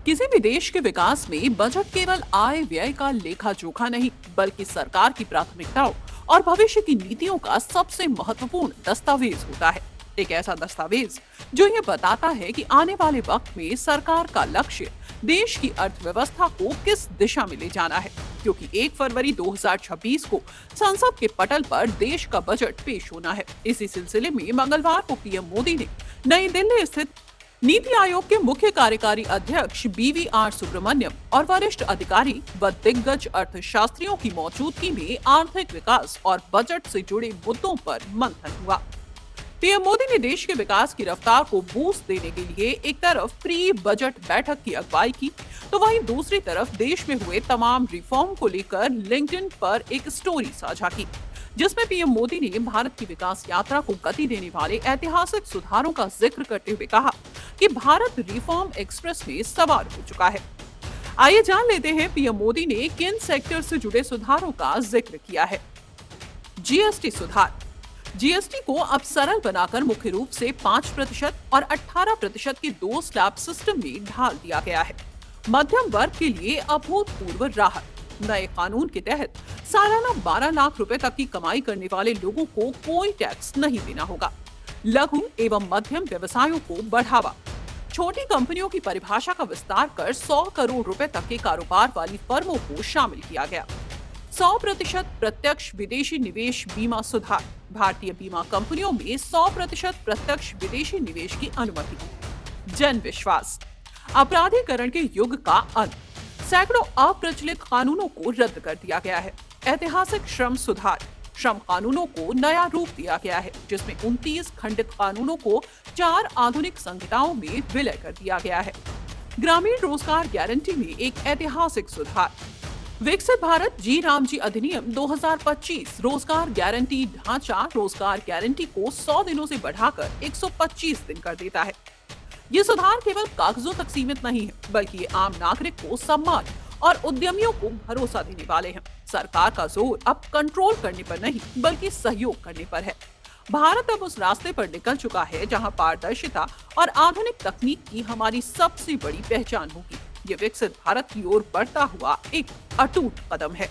किसी भी देश के विकास में बजट केवल आय व्यय का लेखा जोखा नहीं, बल्कि सरकार की प्राथमिकताओं और भविष्य की नीतियों का सबसे महत्वपूर्ण दस्तावेज होता है। एक ऐसा दस्तावेज जो ये बताता है कि आने वाले वक्त में सरकार का लक्ष्य देश की अर्थव्यवस्था को किस दिशा में ले जाना है। क्योंकि 1 फरवरी 2026 को संसद के पटल पर देश का बजट पेश होना है। इसी सिलसिले में मंगलवार को पीएम मोदी ने नई दिल्ली स्थित नीति आयोग के मुख्य कार्यकारी अध्यक्ष BVR सुब्रमण्यम और वरिष्ठ अधिकारी व दिग्गज अर्थशास्त्रियों की मौजूदगी में आर्थिक विकास और बजट से जुड़े मुद्दों पर मंथन हुआ। पीएम मोदी ने देश के विकास की रफ्तार को बूस्ट देने के लिए एक तरफ प्री बजट बैठक की अगुवाई की, तो वहीं दूसरी तरफ देश में हुए तमाम रिफॉर्म को लेकर लिंक्डइन पर एक स्टोरी साझा की, जिसमें पीएम मोदी ने भारत की विकास यात्रा को गति देने वाले ऐतिहासिक सुधारों का जिक्र करते हुए कहा कि भारत रिफॉर्म एक्सप्रेस में सवार हो चुका है। आइए जान लेते हैं पीएम मोदी ने किन सेक्टर से जुड़े सुधारों का जिक्र किया है। जीएसटी सुधार। जीएसटी को अब सरल बनाकर मुख्य रूप से 5% और 18% के 2 स्लैब सिस्टम में ढाल दिया गया है। मध्यम वर्ग के लिए अभूतपूर्व राहत। नए कानून के तहत सालाना 12 लाख रुपए तक की कमाई करने वाले लोगों को कोई टैक्स नहीं देना होगा। लघु एवं मध्यम व्यवसायों को बढ़ावा। छोटी कंपनियों की परिभाषा का विस्तार कर 100 करोड़ रुपए तक के कारोबार वाली फर्मों को शामिल किया गया। 100% प्रत्यक्ष विदेशी निवेश बीमा सुधार। भारतीय बीमा कंपनियों में 100% प्रत्यक्ष विदेशी निवेश की अनुमति। जन विश्वास। अपराधीकरण के युग का अंत। सैकड़ों अप्रचलित कानूनों को रद्द कर दिया गया है। ऐतिहासिक श्रम सुधार। श्रम कानूनों को नया रूप दिया गया है, जिसमें 29 खंडित कानूनों को 4 आधुनिक संहिताओं में विलय कर दिया गया है। ग्रामीण रोजगार गारंटी में एक ऐतिहासिक सुधार। विकसित भारत जी रामजी अधिनियम 2025 रोजगार गारंटी ढांचा रोजगार गारंटी को 100 दिनों से बढ़ाकर 125 दिन कर देता है। ये सुधार केवल कागजों तक सीमित नहीं है, बल्कि ये आम नागरिक को सम्मान और उद्यमियों को भरोसा देने वाले हैं। सरकार का जोर अब कंट्रोल करने पर नहीं, बल्कि सहयोग करने पर है। भारत अब उस रास्ते पर निकल चुका है जहां पारदर्शिता और आधुनिक तकनीक की हमारी सबसे बड़ी पहचान होगी। ये विकसित भारत की ओर बढ़ता हुआ एक अटूट कदम है।